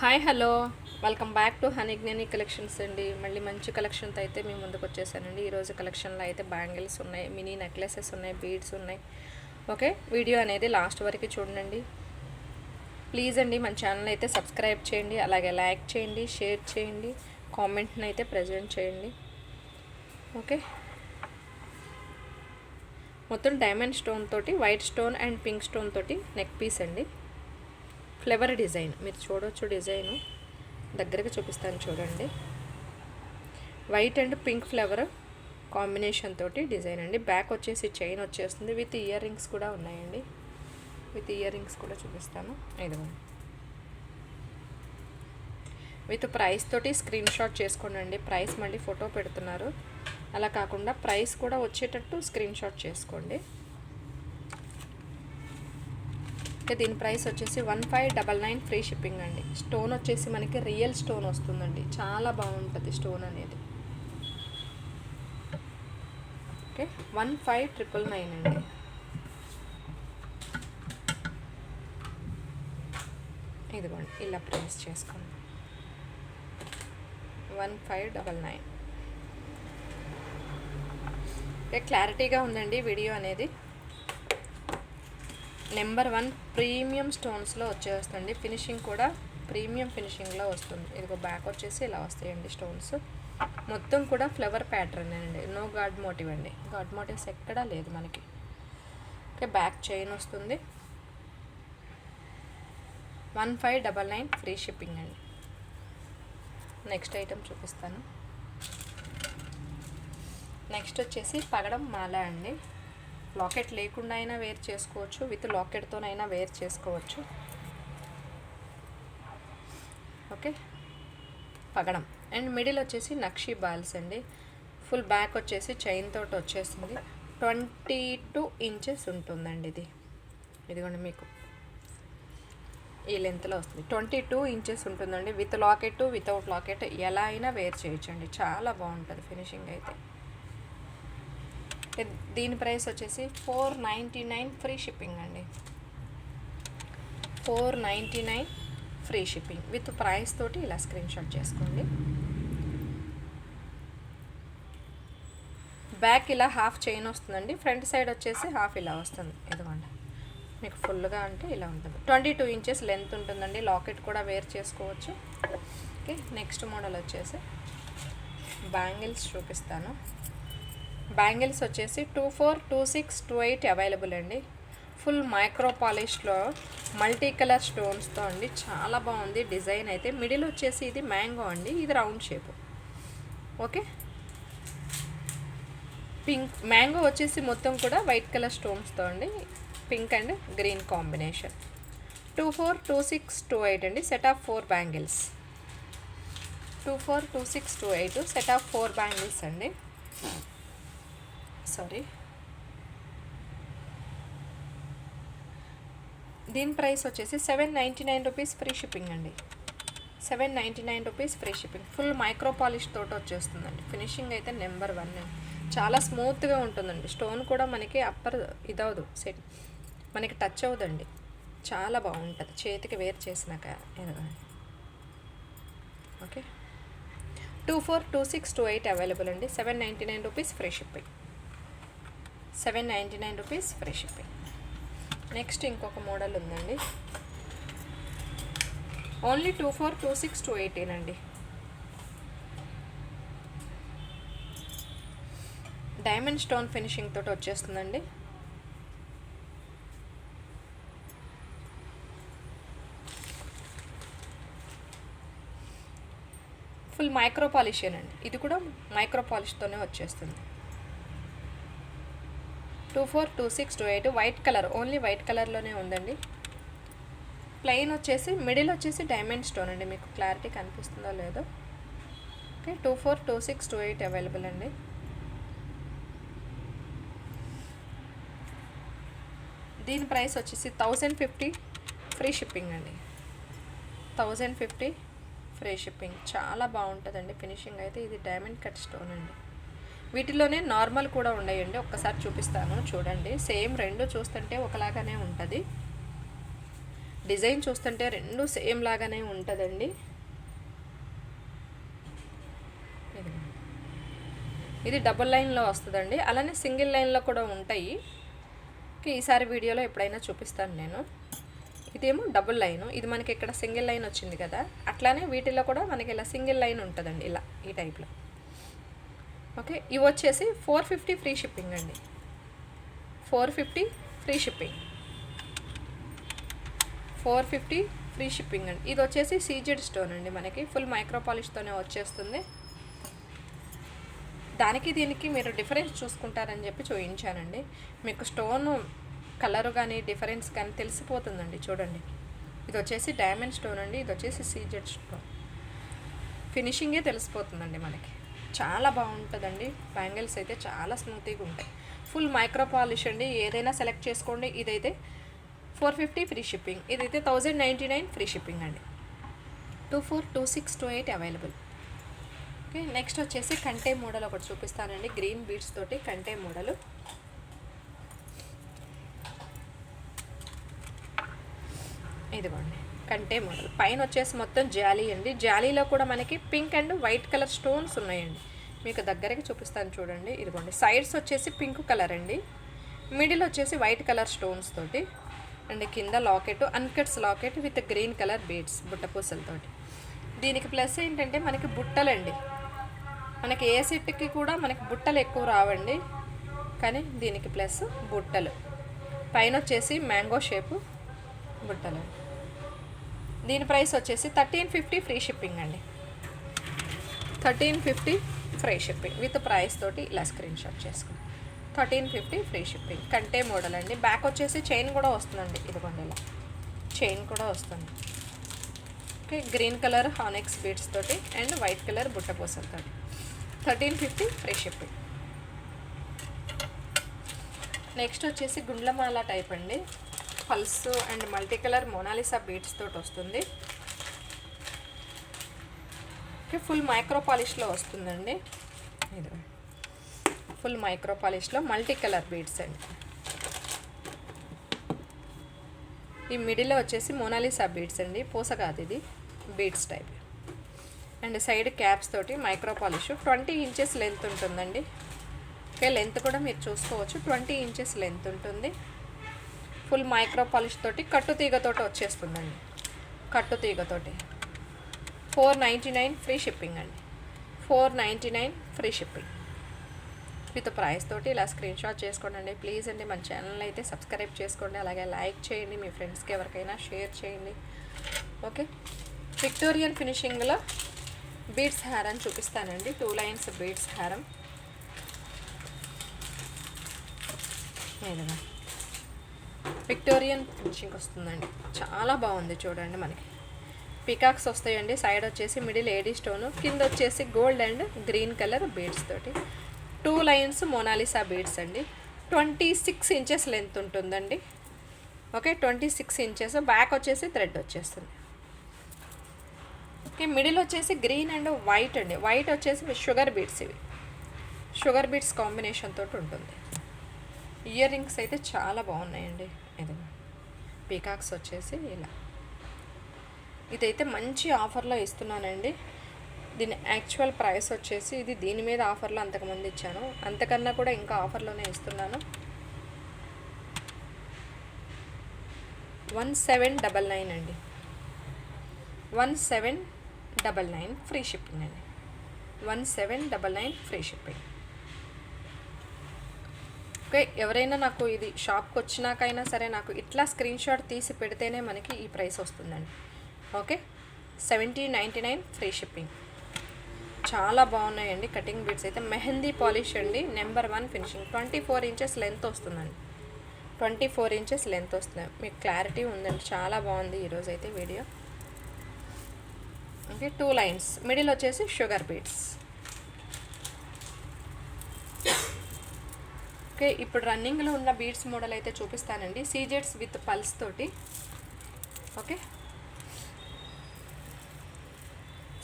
Hi hello welcome back to హనీజ్ఞాని collections అండి. మళ్ళీ మంచి కలెక్షన్తో అయితే మీ ముందుకు వచ్చేసానండి. ఈరోజు కలెక్షన్లో అయితే బ్యాంగిల్స్ ఉన్నాయి, మినీ నెక్లెసెస్ ఉన్నాయి, బీడ్స్ ఉన్నాయి. ఓకే, వీడియో అనేది లాస్ట్ వరకు చూడండి ప్లీజ్ అండి. మన ఛానల్ అయితే సబ్స్క్రైబ్ చేయండి, అలాగే లైక్ చేయండి, షేర్ చేయండి, కామెంట్ని అయితే ప్రజెంట్ చేయండి. ఓకే, మొత్తం డైమండ్ స్టోన్ తోటి, white stone and pink stone తోటి నెక్ పీస్ అండి. ఫ్లవర్ డిజైన్ మీరు చూడవచ్చు, డిజైను దగ్గరగా చూపిస్తాను చూడండి. White and pink flower combination తోటి డిజైన్ అండి. బ్యాక్ వచ్చేసి చైన్ వచ్చేస్తుంది, విత్ ఇయర్ రింగ్స్ కూడా ఉన్నాయండి. విత్ ఇయర్ రింగ్స్ కూడా చూపిస్తాను. ఇదిగోండి, విత్ ప్రైస్ తోటి స్క్రీన్ షాట్ చేసుకోండి. ప్రైస్ మళ్ళీ ఫోటో పెడుతున్నారు, అలా కాకుండా ప్రైస్ కూడా వచ్చేటట్టు స్క్రీన్ షాట్ చేసుకోండి. దీని ప్రైస్ వచ్చేసి 1599 ఫ్రీ షిప్పింగ్ అండి. స్టోన్ వచ్చేసి మనకి రియల్ స్టోన్ వస్తుందండి, చాలా బాగుంటుంది స్టోన్ అనేది. ఓకే, 1599 అండి. ఇదిగోండి, ఇలా ప్రైస్ చేసుకోండి. 1599. ఓకే, క్లారిటీగా ఉందండి వీడియో అనేది. నెంబర్ 1 ప్రీమియం స్టోన్స్లో వచ్చేస్తుంది. ఫినిషింగ్ కూడా ప్రీమియం ఫినిషింగ్లో వస్తుంది. ఇదిగో బ్యాక్ వచ్చేసి ఇలా వస్తాయండి స్టోన్స్. మొత్తం కూడా ఫ్లవర్ ప్యాటర్న్ అండి, నో గాడ్ మోటివ్ అండి. గాడ్ మోటివ్స్ ఎక్కడా లేదు మనకి. ఓకే, బ్యాక్ చైన్ వస్తుంది. 1599 ఫ్రీ షిప్పింగ్ అండి. నెక్స్ట్ ఐటెం చూపిస్తాను. నెక్స్ట్ వచ్చేసి పగడం మాల అండి. లాకెట్ లేకుండా అయినా వేర్ చేసుకోవచ్చు, విత్ లాకెట్తోనైనా వేర్ చేసుకోవచ్చు. ఓకే, పగడం అండ్ మిడిల్ వచ్చేసి నక్షి బాల్స్ అండి. ఫుల్ బ్యాక్ వచ్చేసి చైన్ తోటి వచ్చేసింది. 22 ఇంచెస్ ఉంటుందండి ఇది. ఇదిగోండి, మీకు ఈ లెంత్లో వస్తుంది. 22 ఇంచెస్ ఉంటుందండి. విత్ లాకెట్, వితౌట్ లాకెట్ ఎలా అయినా వేర్ చేయొచ్చండి. చాలా బాగుంటుంది ఫినిషింగ్ అయితే. దీని ప్రైస్ వచ్చేసి 499 ఫ్రీ షిప్పింగ్ అండి. 499 ఫ్రీ షిప్పింగ్ విత్ ప్రైస్ తోటి ఇలా స్క్రీన్ షాట్ చేసుకోండి. బ్యాక్ ఇలా హాఫ్ చైన్ వస్తుందండి, ఫ్రంట్ సైడ్ వచ్చేసి హాఫ్ ఇలా వస్తుంది. ఇదిగోండి, మీకు ఫుల్గా అంటే ఇలా ఉంటుంది. 22 ఇంచెస్ లెంత్ ఉంటుందండి. లాకెట్ కూడా వేర్ చేసుకోవచ్చు. ఓకే, నెక్స్ట్ మోడల్ వచ్చేసి బ్యాంగిల్స్ చూపిస్తాను. బ్యాంగిల్స్ వచ్చేసి 24, 26, 28 అవైలబుల్ అండి. ఫుల్ మైక్రో పాలిష్లో మల్టీ కలర్ స్టోన్స్తో అండి, చాలా బాగుంది డిజైన్ అయితే. మిడిల్ వచ్చేసి ఇది మ్యాంగో అండి, ఇది round shape. Okay, pink mango వచ్చేసి మొత్తం కూడా వైట్ కలర్ స్టోన్స్తో అండి, పింక్ అండ్ గ్రీన్ కాంబినేషన్. 24, 26, 28 అండి. Set of 4 bangles. 24, 26, 28 set of 4 bangles అండి. సారీ, దీని ప్రైస్ వచ్చేసి 799 రూపీస్ ఫ్రీ షిప్పింగ్ అండి. 799 rupees free shipping. Full micro polish తోటి వచ్చేస్తుందండి. ఫినిషింగ్ అయితే నెంబర్ 1 అండి. చాలా స్మూత్గా ఉంటుందండి. స్టోన్ కూడా మనకి అప్పర్ ఇదవదు, సెట్ మనకి టచ్ అవ్వదండి. చాలా బాగుంటుంది చేతికి వేర్ చేసినాక. ఓకే, 24, 26, 28 అవైలబుల్ అండి. 799 rupees free shipping. 799 rupees free shipping. Next ఇంకొక మోడల్ ఉందండి. ఓన్లీ 24, 26, 28 అండి. డైమండ్ స్టోన్ ఫినిషింగ్ తోటి వచ్చేస్తుందండి. ఫుల్ మైక్రో పాలిష్ అండి. ఇది కూడా మైక్రో పాలిష్తోనే వచ్చేస్తుంది. 24, 26, 28 వైట్ కలర్, ఓన్లీ వైట్ కలర్లోనే ఉందండి. ప్లెయిన్ వచ్చేసి మిడిల్ వచ్చేసి డైమండ్ స్టోన్ అండి. మీకు క్లారిటీ కనిపిస్తుందో లేదో. ఓకే, 24, 26, 28 అవైలబుల్ అండి. దీని ప్రైస్ వచ్చేసి 1050 ఫ్రీ షిప్పింగ్ అండి. 1050 ఫ్రీ షిప్పింగ్. చాలా బాగుంటుందండి ఫినిషింగ్ అయితే. ఇది డైమండ్ కట్ స్టోన్ అండి. వీటిలోనే నార్మల్ కూడా ఉన్నాయండి, ఒక్కసారి చూపిస్తాను చూడండి. సేమ్ రెండు చూస్తుంటే ఒకలాగానే ఉంటుంది. డిజైన్ చూస్తుంటే రెండు సేమ్ లాగానే ఉంటుందండి. ఇది డబుల్ లైన్లో వస్తుందండి, అలానే సింగిల్ లైన్లో కూడా ఉంటాయి. ఈసారి వీడియోలో ఎప్పుడైనా చూపిస్తాను నేను. ఇదేమో డబుల్ లైను, ఇది మనకి ఇక్కడ సింగిల్ లైన్ వచ్చింది కదా, అట్లానే వీటిలో కూడా మనకి ఇలా సింగిల్ లైన్ ఉంటుందండి, ఇలా ఈ టైప్లో. ఓకే, ఇవి వచ్చేసి 450 ఫ్రీ షిప్పింగ్ అండి. 450 ఫ్రీ షిప్పింగ్, 450 ఫ్రీ షిప్పింగ్ అండి. ఇది వచ్చేసి సీజెడ్ స్టోన్ అండి, మనకి ఫుల్ మైక్రో పాలిష్తోనే వచ్చేస్తుంది. దానికి దీనికి మీరు డిఫరెన్స్ చూసుకుంటారని చెప్పి చూపించానండి. మీకు స్టోన్ కలరు కానీ డిఫరెన్స్ కానీ తెలిసిపోతుందండి. చూడండి, ఇది వచ్చేసి డైమండ్ స్టోన్ అండి, ఇది వచ్చేసి సీజెడ్ స్టోన్. ఫినిషింగే తెలిసిపోతుందండి మనకి. చాలా బాగుంటుందండి. బ్యాంగిల్స్ అయితే చాలా స్మూత్గా ఉంటాయి. ఫుల్ మైక్రో పాలిష్ అండి. ఏదైనా సెలెక్ట్ చేసుకోండి. ఇదైతే 450 ఫ్రీ షిప్పింగ్, ఇదైతే 1099 ఫ్రీ షిప్పింగ్ అండి. 242628 అవైలబుల్. ఓకే, నెక్స్ట్ వచ్చేసి కంటే మోడల్ ఒకటి చూపిస్తానండి. గ్రీన్ బీడ్స్ తోటి కంటే మోడలు. ఇదిగోండి కంటే మోడల్. పైన వచ్చేసి మొత్తం జాలీ అండి. జాలీలో కూడా మనకి pink and white colour stones ఉన్నాయండి. మీకు దగ్గరకి చూపిస్తాను చూడండి. ఇదిగోండి సైడ్స్ వచ్చేసి పింక్ కలర్ అండి, మిడిల్ వచ్చేసి వైట్ కలర్ స్టోన్స్ తోటి, అండ్ కింద locket, uncuts locket with green colour beads బుట్టపూసలతోటి. దీనికి ప్లస్ ఏంటంటే మనకి బుట్టలండి. మనకి ఏ సెట్కి కూడా మనకి బుట్టలు ఎక్కువ రావండి, కానీ దీనికి ప్లస్ బుట్టలు. పైన వచ్చేసి మ్యాంగో షేపు బుట్టలు. దీని ప్రైస్ వచ్చేసి 1350 ఫ్రీ షిప్పింగ్ అండి. 1350 ఫ్రీ షిప్పింగ్ విత్ ప్రైస్ తోటి ఇలా స్క్రీన్ షాట్ చేసుకోండి. 1350 ఫ్రీ షిప్పింగ్. కంటే మోడల్ అండి. బ్యాక్ వచ్చేసి చైన్ కూడా వస్తుందండి. ఇదిగోండి ఇలా చైన్ కూడా వస్తుంది. ఓకే, గ్రీన్ కలర్ హానెక్స్ బీడ్స్ తోటి అండ్ వైట్ కలర్ బుట్టపూసలతోటి. 1350 ఫ్రీ షిప్పింగ్. నెక్స్ట్ వచ్చేసి గుండ్లమాల టైప్ అండి. Pearls and multi colour Mona Lisa beads తోటి వస్తుంది. ఓకే, ఫుల్ మైక్రో పాలిష్లో వస్తుందండి. ఇది ఫుల్ మైక్రో పాలిష్లో మల్టీ కలర్ బీడ్స్ అండి. ఈ మిడిల్లో వచ్చేసి మోనాలిసా బీడ్స్ అండి, పూస కాదు ఇది, beads type. And side caps తోటి మైక్రో పాలిష్. 20 ఇంచెస్ లెంత్ ఉంటుందండి. ఓకే, లెంత్ కూడా మీరు చూసుకోవచ్చు. 20 ఇంచెస్ లెంత్ ఉంటుంది. ఫుల్ మైక్రో పాలిష్ తోటి కట్టు తీగతోటి వచ్చేస్తుందండి. కట్టు తీగతోటి 499 ఫ్రీ షిప్పింగ్ అండి. 499 ఫ్రీ షిప్పింగ్ విత్ ప్రైస్ తోటి ఇలా స్క్రీన్ షాట్ చేసుకోండి. ప్లీజ్ అండి మన ఛానల్ అయితే సబ్స్క్రైబ్ చేసుకోండి, అలాగే లైక్ చేయండి, మీ ఫ్రెండ్స్కి ఎవరికైనా షేర్ చేయండి. ఓకే, విక్టోరియన్ ఫినిషింగ్లో బీడ్స్ హారం చూపిస్తానండి. 2 లైన్స్ బీడ్స్ హారం. ఏదైనా విక్టోరియన్ ఫినిషింగ్ వస్తుందండి. చాలా బాగుంది చూడండి. మనకి పికాక్స్ వస్తాయండి. సైడ్ వచ్చేసి మిడిల్ ఏడీ స్టోను, కింద వచ్చేసి gold and green colour beads తోటి 2 లైన్స్ మోనాలిసా బీడ్స్ అండి. 26 ఇంచెస్ లెంత్ ఉంటుందండి. Okay, 26 inches. బ్యాక్ వచ్చేసి థ్రెడ్ వచ్చేస్తుంది. ఓకే, మిడిల్ వచ్చేసి గ్రీన్ అండ్ వైట్ అండి. వైట్ వచ్చేసి షుగర్ బీడ్స్, ఇవి షుగర్ బీడ్స్ కాంబినేషన్ తోటి ఉంటుంది. ఇయర్ రింగ్స్ అయితే చాలా బాగున్నాయండి. ఇది పీకాక్స్ వచ్చేసి ఇలా. ఇదైతే మంచి ఆఫర్లో ఇస్తున్నానండి. దీని యాక్చువల్ ప్రైస్ వచ్చేసి ఇది దీని మీద ఆఫర్లో అంతకుముందు ఇచ్చాను, అంతకన్నా కూడా ఇంకా ఆఫర్లోనే ఇస్తున్నాను. 1799 అండి. 1799 ఫ్రీ షిప్పింగ్ అండి. 1799 ఫ్రీ షిప్పింగ్. ఓకే, ఎవరైనా నాకు ఇది షాప్కి వచ్చినాకైనా సరే నాకు ఇట్లా స్క్రీన్ షాట్ తీసి పెడితేనే మనకి ఈ ప్రైస్ వస్తుందండి. Okay, 1799 free shipping. చాలా బాగున్నాయండి కటింగ్ బీడ్స్ అయితే. మెహందీ పాలిష్ అండి, నెంబర్ 1 ఫినిషింగ్. 24 ఇంచెస్ లెంత్ వస్తుందండి. 24 ఇంచెస్ లెంత్ వస్తుంది. మీకు క్లారిటీ ఉందండి. చాలా బాగుంది ఈరోజు అయితే వీడియో. ఓకే, 2 లైన్స్, మిడిల్ వచ్చేసి షుగర్ బీడ్స్. ఓకే, ఇప్పుడు రన్నింగ్లో ఉన్న బీడ్స్ మోడల్ అయితే చూపిస్తానండి. సీజెడ్స్ విత్ పల్స్ తోటి. ఓకే,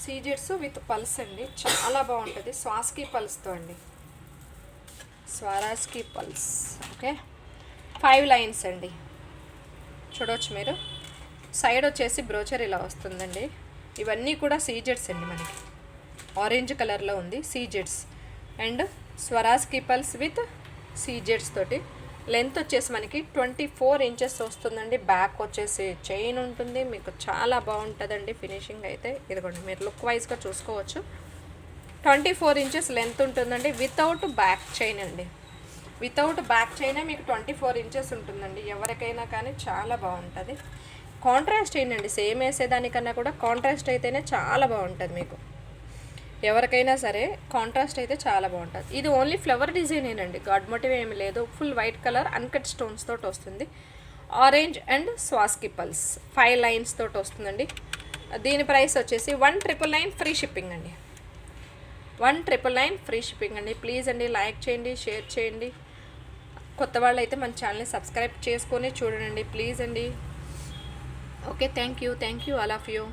సీజెడ్స్ విత్ పల్స్ అండి. చాలా బాగుంటుంది. స్వాస్కి పల్స్తో అండి, స్వరాజ్కి పల్స్. ఓకే, 5 లైన్స్ అండి. చూడవచ్చు మీరు. సైడ్ వచ్చేసి బ్రోచర్ ఇలా వస్తుందండి. ఇవన్నీ కూడా సీజెడ్స్ అండి, మనకి ఆరెంజ్ కలర్లో ఉంది సీజెడ్స్ అండ్ స్వరాజ్కి పల్స్ విత్ సీజెడ్స్ తోటి. లెంత్ వచ్చేసి మనకి 24 ఇంచెస్ వస్తుందండి. బ్యాక్ వచ్చేసి చైన్ ఉంటుంది, మీకు చాలా బాగుంటుందండి ఫినిషింగ్ అయితే. ఇదిగోండి మీరు లుక్ వైజ్గా చూసుకోవచ్చు. 24 ఇంచెస్ లెంత్ ఉంటుందండి వితౌట్ బ్యాక్ చైన్ అండి. వితౌట్ బ్యాక్ చైనే మీకు 24 ఇంచెస్ ఉంటుందండి. ఎవరికైనా కానీ చాలా బాగుంటుంది. కాంట్రాస్ట్ ఏంటండి, సేమ్ వేసేదానికన్నా కూడా కాంట్రాస్ట్ అయితేనే చాలా బాగుంటుంది మీకు. ఎవరికైనా సరే కాంట్రాస్ట్ అయితే చాలా బాగుంటుంది. ఇది ఓన్లీ ఫ్లవర్ డిజైనేనండి, గాడ్ మోటివ్ ఏమి లేదు. Full white colour uncut stones తోటి వస్తుంది. ఆరెంజ్ అండ్ స్వాస్కి పల్స్ 5 లైన్స్ తోటి వస్తుందండి. దీని ప్రైస్ వచ్చేసి 1999 ఫ్రీ షిప్పింగ్ అండి. 1999 ఫ్రీ షిప్పింగ్ అండి. ప్లీజ్ అండి లైక్ చేయండి, షేర్ చేయండి. కొత్త వాళ్ళు అయితే మన ఛానల్ని సబ్స్క్రైబ్ చేసుకొని చూడండి ప్లీజ్ అండి. Okay, thank you all of you.